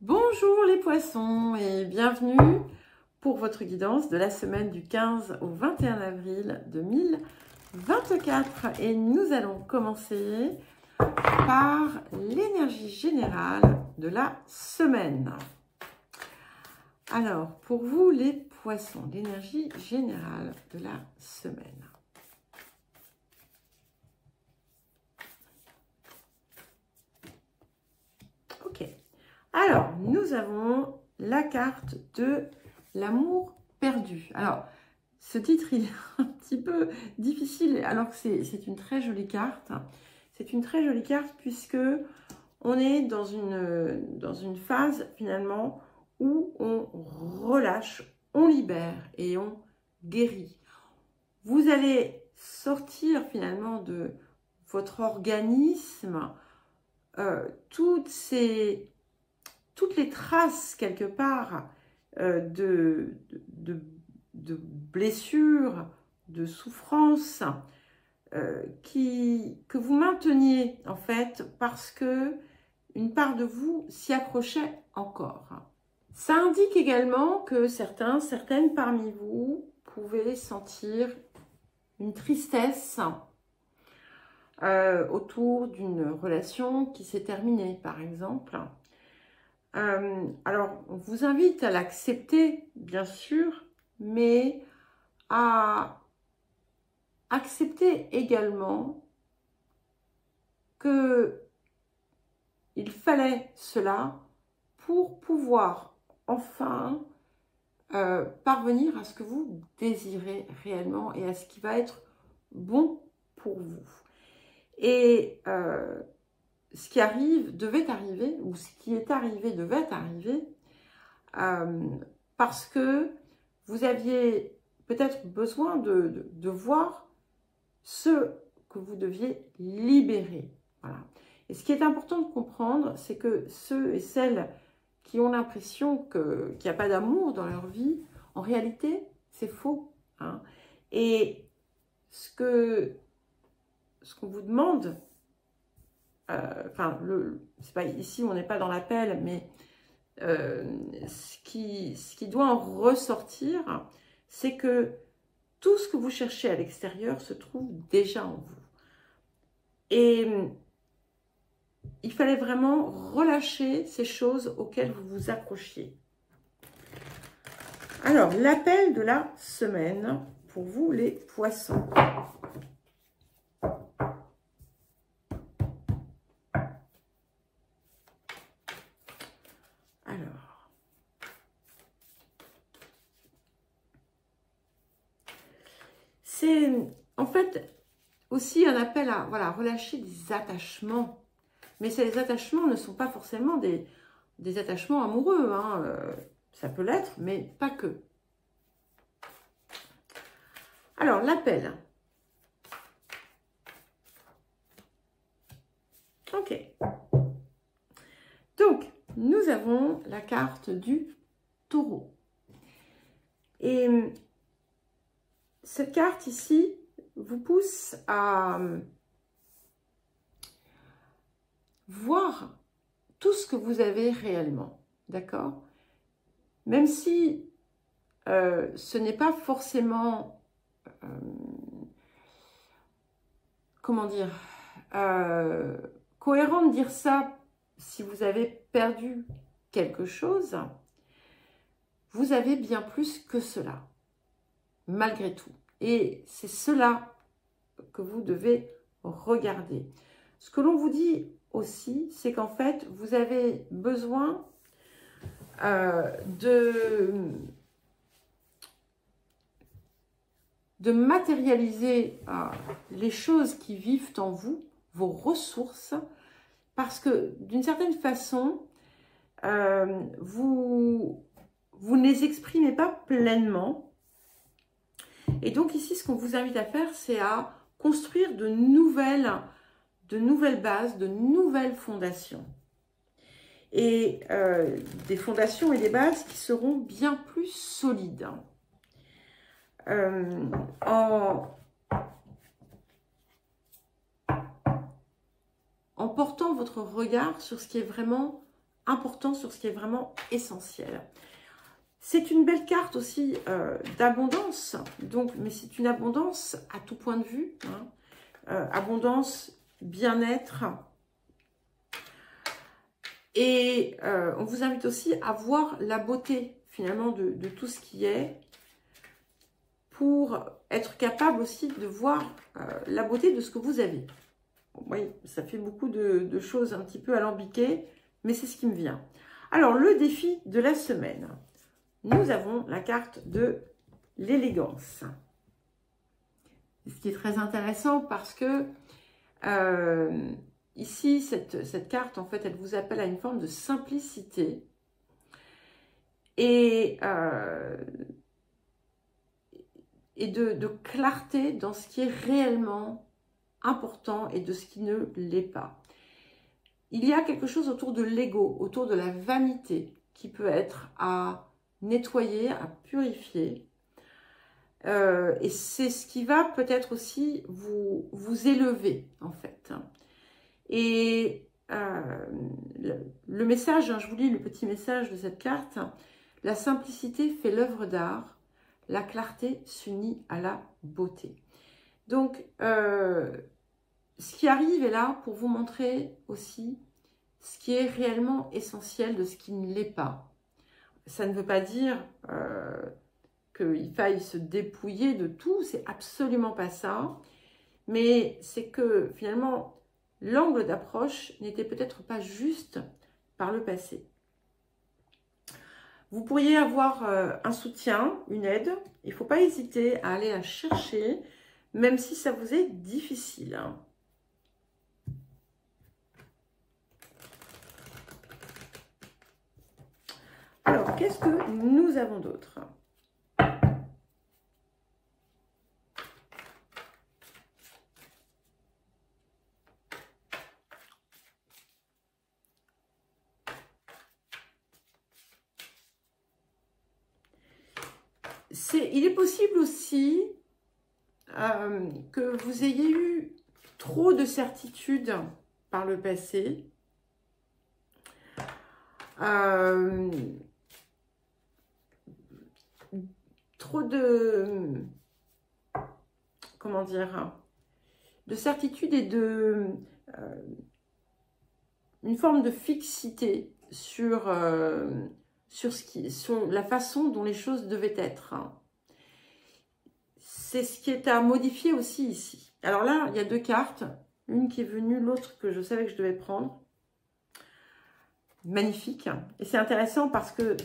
Bonjour les poissons et bienvenue pour votre guidance de la semaine du 15 au 21 avril 2024. Et nous allons commencer par l'énergie générale de la semaine. Alors, pour vous les poissons, l'énergie générale de la semaine. Ok. Alors, nous avons la carte de l'amour perdu. Alors, ce titre, il est un petit peu difficile, alors que c'est une très jolie carte. C'est une très jolie carte puisque on est dans une phase, finalement, où on relâche, on libère et on guérit. Vous allez sortir, finalement, de votre organisme toutes les traces, quelque part, de blessures, de souffrances, que vous mainteniez, en fait, parce que une part de vous s'y accrochait encore. Ça indique également que certaines parmi vous pouvaient sentir une tristesse autour d'une relation qui s'est terminée, par exemple. Alors, on vous invite à l'accepter, bien sûr, mais à accepter également que il fallait cela pour pouvoir enfin parvenir à ce que vous désirez réellement et à ce qui va être bon pour vous. Et ce qui arrive devait arriver, ou ce qui est arrivé devait arriver, parce que vous aviez peut-être besoin de voir ce que vous deviez libérer. Voilà. Et ce qui est important de comprendre, c'est que ceux et celles qui ont l'impression qu'il n'y a pas d'amour dans leur vie, en réalité, c'est faux. Hein. Et ce qu'on vous demande, c'est pas ici, on n'est pas dans l'appel, mais ce qui doit en ressortir, c'est que tout ce que vous cherchez à l'extérieur se trouve déjà en vous. Et il fallait vraiment relâcher ces choses auxquelles vous vous accrochiez. Alors, l'appel de la semaine pour vous les poissons. Alors, c'est en fait aussi un appel à relâcher des attachements. Mais ces attachements ne sont pas forcément des attachements amoureux. Hein. Ça peut l'être, mais pas que. Alors, l'appel. Ok. Donc, nous avons la carte du taureau. Et cette carte ici vous pousse à voir tout ce que vous avez réellement, d'accord? Même si ce n'est pas forcément, comment dire, cohérent de dire ça si vous avez perdu quelque chose, vous avez bien plus que cela, malgré tout. Et c'est cela que vous devez regarder. Ce que l'on vous dit aussi, c'est qu'en fait, vous avez besoin de matérialiser les choses qui vivent en vous, vos ressources, parce que d'une certaine façon, vous ne les exprimez pas pleinement. Et donc ici, ce qu'on vous invite à faire, c'est à construire de nouvelles bases, de nouvelles fondations. Et des fondations et des bases qui seront bien plus solides. En portant votre regard sur ce qui est vraiment important, sur ce qui est vraiment essentiel. C'est une belle carte aussi d'abondance, donc, mais c'est une abondance à tout point de vue, hein. Abondance, bien-être. Et on vous invite aussi à voir la beauté finalement de tout ce qui est, pour être capable aussi de voir la beauté de ce que vous avez. Bon, oui, ça fait beaucoup de choses un petit peu alambiquées, mais c'est ce qui me vient. Alors, le défi de la semaine. Nous avons la carte de l'élégance. Ce qui est très intéressant parce que ici, cette carte, en fait, elle vous appelle à une forme de simplicité et de clarté dans ce qui est réellement important et de ce qui ne l'est pas. Il y a quelque chose autour de l'ego, autour de la vanité, qui peut être à nettoyer, à purifier. Et c'est ce qui va peut-être aussi vous élever, en fait. Et le message, hein, je vous lis le petit message de cette carte. La simplicité fait l'œuvre d'art. La clarté s'unit à la beauté. Donc, ce qui arrive est là pour vous montrer aussi ce qui est réellement essentiel de ce qui ne l'est pas. Ça ne veut pas dire qu'il faille se dépouiller de tout, c'est absolument pas ça. Mais c'est que finalement, l'angle d'approche n'était peut-être pas juste par le passé. Vous pourriez avoir un soutien, une aide. Il ne faut pas hésiter à aller la chercher, même si ça vous est difficile. Alors, qu'est-ce que nous avons d'autre? Il est possible aussi que vous ayez eu trop de certitudes par le passé. Trop de, comment dire, de certitude et de une forme de fixité sur la façon dont les choses devaient être. C'est ce qui est à modifier aussi ici. Alors là, il y a deux cartes, une qui est venue, l'autre que je savais que je devais prendre. Magnifique. Et c'est intéressant parce que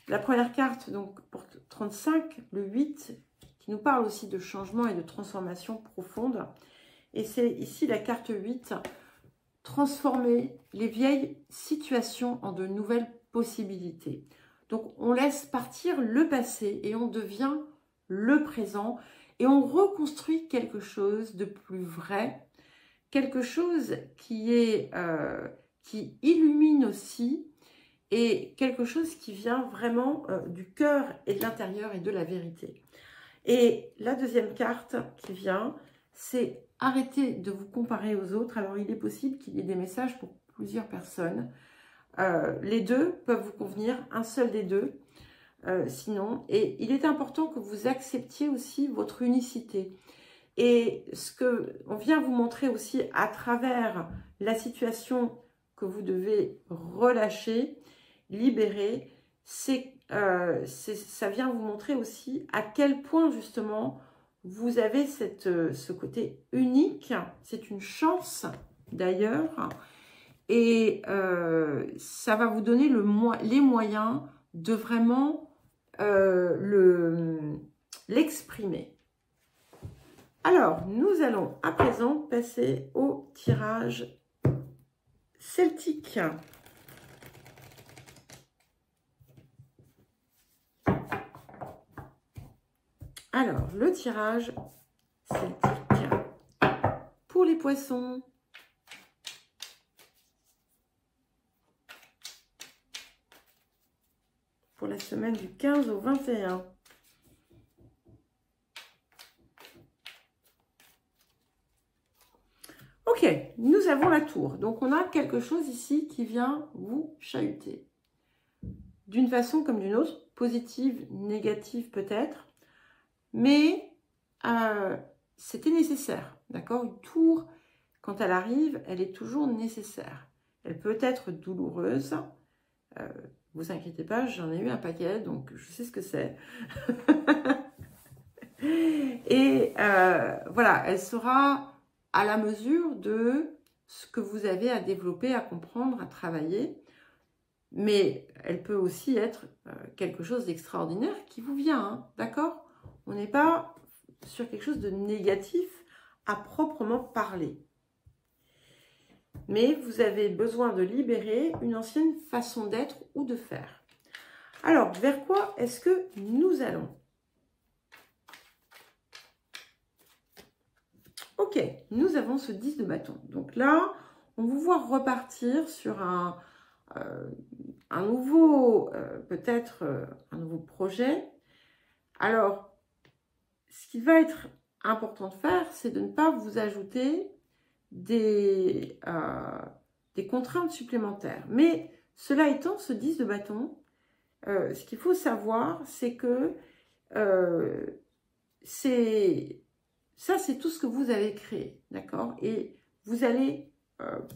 la première carte, donc pour 35, le 8, qui nous parle aussi de changement et de transformation profonde. Et c'est ici la carte 8, transformer les vieilles situations en de nouvelles possibilités. Donc on laisse partir le passé et on devient le présent et on reconstruit quelque chose de plus vrai, quelque chose qui est qui illumine aussi, et quelque chose qui vient vraiment du cœur et de l'intérieur et de la vérité. Et la deuxième carte qui vient, c'est arrêter de vous comparer aux autres. Alors il est possible qu'il y ait des messages pour plusieurs personnes. Les deux peuvent vous convenir, un seul des deux. Sinon, et il est important que vous acceptiez aussi votre unicité. Et ce que on vient vous montrer aussi à travers la situation que vous devez relâcher, libérer, ça vient vous montrer aussi à quel point justement vous avez ce côté unique. C'est une chance d'ailleurs, et ça va vous donner les moyens de vraiment l'exprimer. Alors, nous allons à présent passer au tirage celtique. Alors, le tirage celtique pour les poissons. Pour la semaine du 15 au 21. Ok, nous avons la tour. Donc, on a quelque chose ici qui vient vous chahuter. D'une façon comme d'une autre, positive, négative peut-être. Mais c'était nécessaire, d'accord? Une tour, quand elle arrive, elle est toujours nécessaire. Elle peut être douloureuse. Vous inquiétez pas, j'en ai eu un paquet, donc je sais ce que c'est. Et voilà, elle sera à la mesure de ce que vous avez à développer, à comprendre, à travailler. Mais elle peut aussi être quelque chose d'extraordinaire qui vous vient, hein, d'accord? On n'est pas sur quelque chose de négatif à proprement parler. Mais vous avez besoin de libérer une ancienne façon d'être ou de faire. Alors, vers quoi est-ce que nous allons? Ok, nous avons ce 10 de bâton. Donc là, on vous voit repartir sur un nouveau, peut-être un nouveau projet. Alors, ce qui va être important de faire, c'est de ne pas vous ajouter des contraintes supplémentaires. Mais cela étant, ce 10 de bâton, ce qu'il faut savoir, c'est que ça, c'est tout ce que vous avez créé, d'accord? Et vous allez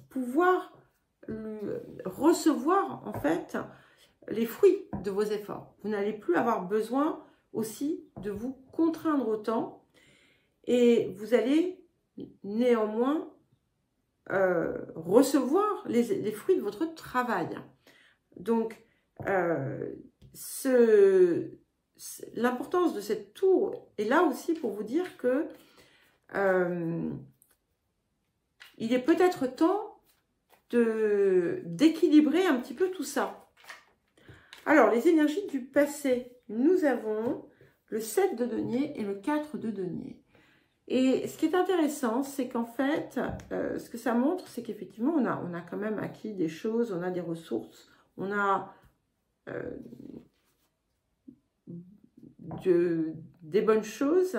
pouvoir recevoir, en fait, les fruits de vos efforts. Vous n'allez plus avoir besoin aussi de vous contraindre autant et vous allez néanmoins recevoir les fruits de votre travail. Donc, l'importance de cette tour est là aussi pour vous dire que il est peut-être temps d'équilibrer un petit peu tout ça. Alors, les énergies du passé, nous avons le 7 de denier et le 4 de denier. Et ce qui est intéressant, c'est qu'en fait, ce que ça montre, c'est qu'effectivement, on a quand même acquis des choses, on a des ressources, on a des bonnes choses.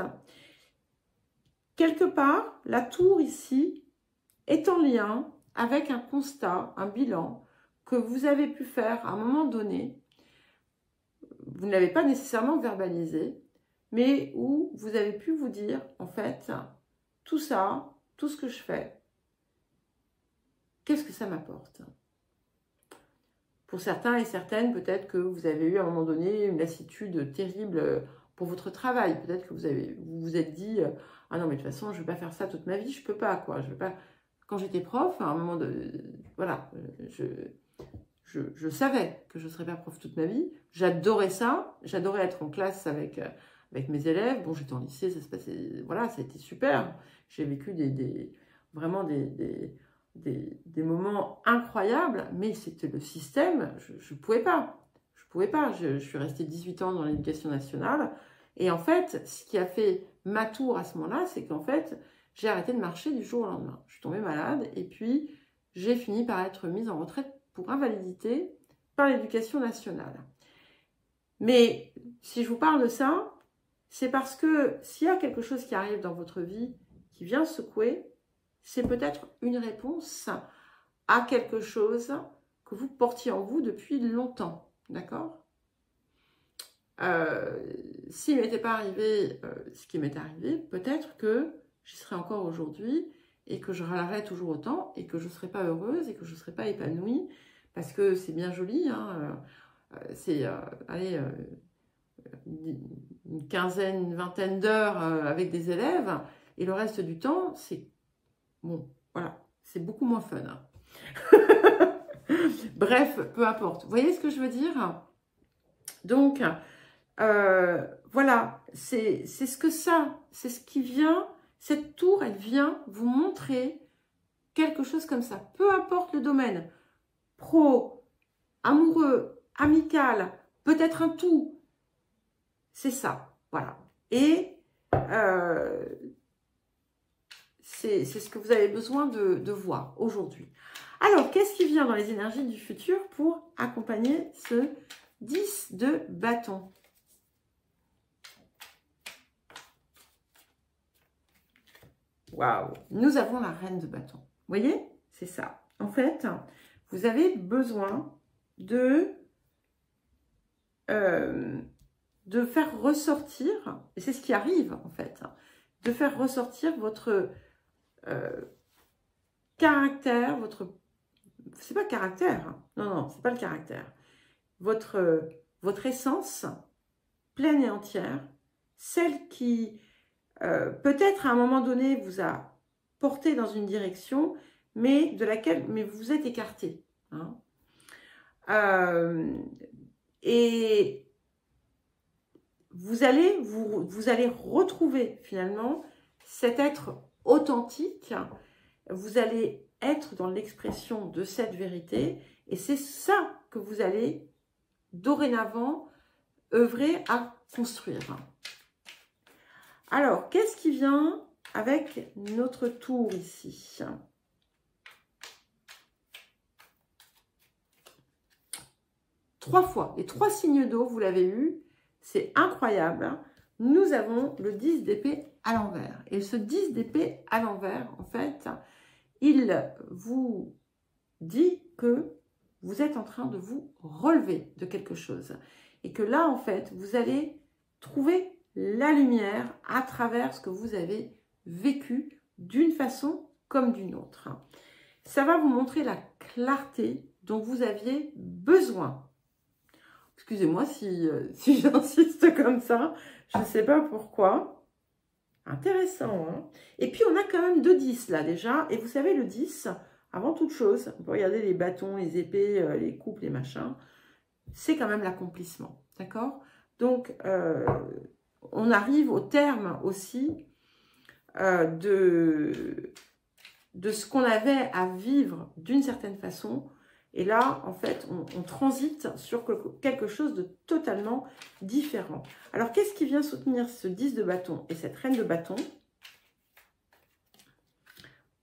Quelque part, la tour ici est en lien avec un constat, un bilan que vous avez pu faire à un moment donné. Vous ne l'avez pas nécessairement verbalisé, mais où vous avez pu vous dire, en fait, tout ça, tout ce que je fais, qu'est-ce que ça m'apporte? Pour certains et certaines, peut-être que vous avez eu à un moment donné une lassitude terrible pour votre travail. Peut-être que vous vous êtes dit, ah non, mais de toute façon, je ne vais pas faire ça toute ma vie, je ne peux pas, quoi. Je vais pas... Quand j'étais prof, à un moment voilà, je savais que je ne serais pas prof toute ma vie. J'adorais ça. J'adorais être en classe avec mes élèves. Bon, j'étais en lycée, ça se passait... Voilà, ça a été super. J'ai vécu vraiment des moments incroyables, mais c'était le système. Je ne pouvais pas. Je pouvais pas. Je suis restée 18 ans dans l'éducation nationale. Et en fait, ce qui a fait ma tour à ce moment-là, c'est qu'en fait, j'ai arrêté de marcher du jour au lendemain. Je suis tombée malade et puis j'ai fini par être mise en retraite pour invalidité par l'éducation nationale. Mais si je vous parle de ça, c'est parce que s'il y a quelque chose qui arrive dans votre vie qui vient secouer, c'est peut-être une réponse à quelque chose que vous portiez en vous depuis longtemps, d'accord? S'il ne m'était pas arrivé ce qui m'est arrivé, peut-être que j'y serais encore aujourd'hui et que je râlerais toujours autant et que je ne serais pas heureuse et que je ne serais pas épanouie parce que c'est bien joli, hein, c'est allez, une quinzaine, une vingtaine d'heures avec des élèves et le reste du temps, c'est bon, voilà, c'est beaucoup moins fun. Hein. Bref, peu importe. Vous voyez ce que je veux dire? Donc, voilà, c'est ce que ça, c'est ce qui vient, cette tour, elle vient vous montrer quelque chose comme ça. Peu importe le domaine, pro, amoureux, amical, peut-être un tout, c'est ça, voilà. Et c'est ce que vous avez besoin de voir aujourd'hui. Alors, qu'est-ce qui vient dans les énergies du futur pour accompagner ce 10 de bâton? Waouh! Nous avons la reine de bâton. voyez? C'est ça. En fait, vous avez besoin de faire ressortir, et c'est ce qui arrive en fait, de faire ressortir votre caractère, c'est pas caractère, hein. Non, non, c'est pas le caractère. Votre essence pleine et entière, celle qui peut-être à un moment donné vous a porté dans une direction, mais de laquelle vous vous êtes écarté. Hein. Et vous allez retrouver finalement cet être authentique. Vous allez être dans l'expression de cette vérité et c'est ça que vous allez dorénavant œuvrer à construire. Alors, qu'est-ce qui vient avec notre tour ici? Trois fois, les 3 signes d'eau, vous l'avez eu, c'est incroyable. Nous avons le 10 d'épée à l'envers. Et ce 10 d'épée à l'envers, en fait, il vous dit que vous êtes en train de vous relever de quelque chose. Et que là, en fait, vous allez trouver la lumière à travers ce que vous avez vécu d'une façon comme d'une autre. Ça va vous montrer la clarté dont vous aviez besoin. Excusez-moi si j'insiste comme ça, je ne sais pas pourquoi. Intéressant, hein? Et puis on a quand même 2 10 là déjà, et vous savez le 10, avant toute chose, on peut regarder les bâtons, les épées, les coupes, les machins, c'est quand même l'accomplissement, d'accord? Donc on arrive au terme aussi de ce qu'on avait à vivre d'une certaine façon. Et là, en fait, on transite sur quelque chose de totalement différent. Alors, qu'est-ce qui vient soutenir ce 10 de bâton et cette reine de bâton?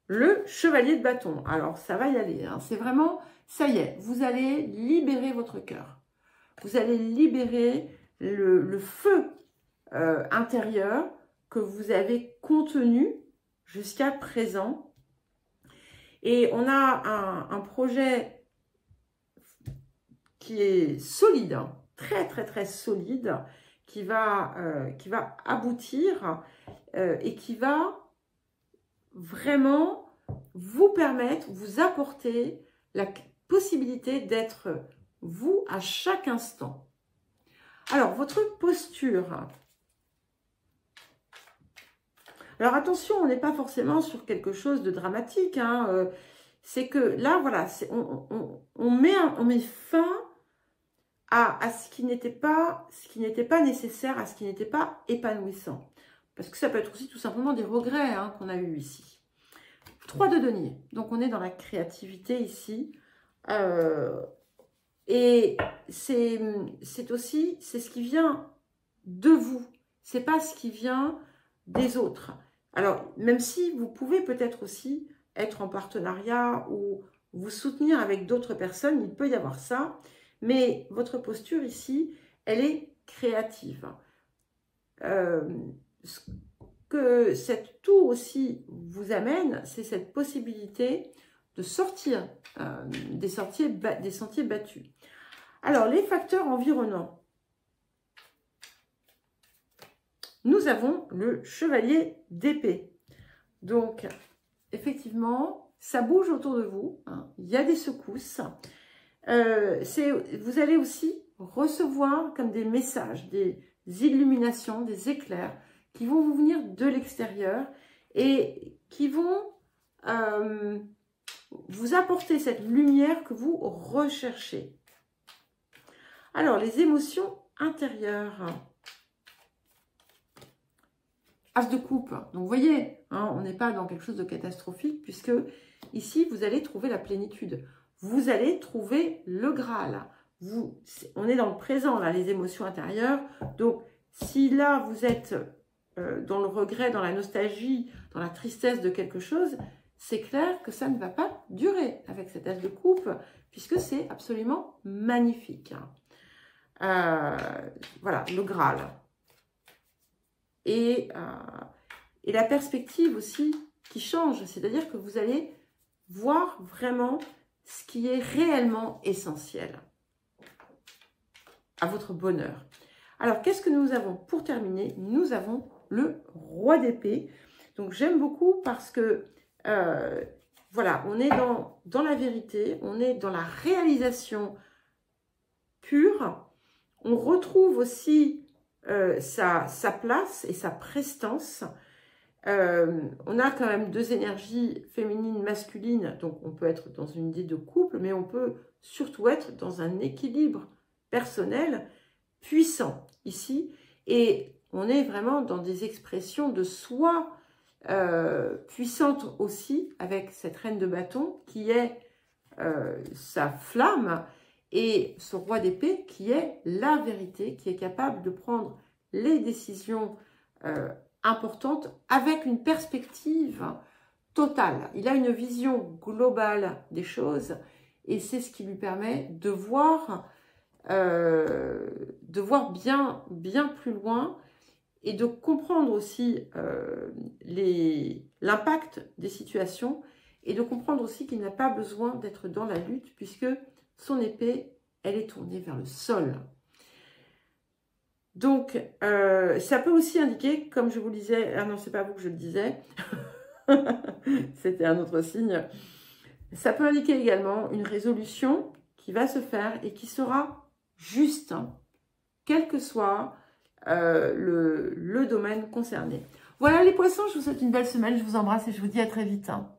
Le chevalier de bâton. Alors, ça va y aller. Hein. C'est vraiment, ça y est, vous allez libérer votre cœur. Vous allez libérer le feu intérieur que vous avez contenu jusqu'à présent. Et on a un projet qui est solide, hein, très très très solide, qui va aboutir et qui va vraiment vous permettre, vous apporter la possibilité d'être vous à chaque instant. Alors, votre posture. Alors, attention, on n'est pas forcément sur quelque chose de dramatique. Hein, c'est que là, voilà, on met fin à ce qui n'était pas nécessaire, à ce qui n'était pas épanouissant. Parce que ça peut être aussi tout simplement des regrets hein, qu'on a eu ici. 3 de denier. Donc, on est dans la créativité ici. Et c'est ce qui vient de vous. C'est pas ce qui vient des autres. Alors, même si vous pouvez peut-être aussi être en partenariat ou vous soutenir avec d'autres personnes, il peut y avoir ça. Mais votre posture ici, elle est créative. Ce que cette tour aussi vous amène, c'est cette possibilité de sortir des sentiers battus. Alors, les facteurs environnants. Nous avons le chevalier d'épée. Donc, effectivement, ça bouge autour de vous. Hein, il y a des secousses. Vous allez aussi recevoir comme des messages, des illuminations, des éclairs qui vont vous venir de l'extérieur et qui vont vous apporter cette lumière que vous recherchez. Alors, les émotions intérieures. As de coupe. Donc, vous voyez, hein, on n'est pas dans quelque chose de catastrophique puisque ici, vous allez trouver la plénitude. Vous allez trouver le Graal. On est dans le présent, là, les émotions intérieures. Donc, si là, vous êtes dans le regret, dans la nostalgie, dans la tristesse de quelque chose, c'est clair que ça ne va pas durer avec cet as de coupe, puisque c'est absolument magnifique. Voilà, le Graal. Et la perspective aussi qui change, c'est-à-dire que vous allez voir vraiment ce qui est réellement essentiel à votre bonheur. Alors, qu'est-ce que nous avons pour terminer? Nous avons le roi d'épée. Donc, j'aime beaucoup parce que, voilà, on est dans la vérité, on est dans la réalisation pure. On retrouve aussi sa place et sa prestance. On a quand même deux énergies féminines, masculines, donc on peut être dans une idée de couple, mais on peut surtout être dans un équilibre personnel puissant ici, et on est vraiment dans des expressions de soi puissantes aussi, avec cette reine de bâton qui est sa flamme, et ce roi d'épée qui est la vérité, qui est capable de prendre les décisions importante avec une perspective totale. Il a une vision globale des choses et c'est ce qui lui permet de voir bien plus loin et de comprendre aussi l'impact des situations et de comprendre aussi qu'il n'a pas besoin d'être dans la lutte puisque son épée, elle est tournée vers le sol. Donc, ça peut aussi indiquer, comme je vous le disais, ah non, c'est pas vous que je le disais, c'était un autre signe, ça peut indiquer également une résolution qui va se faire et qui sera juste, hein, quel que soit le domaine concerné. Voilà les poissons, je vous souhaite une belle semaine, je vous embrasse et je vous dis à très vite. Hein.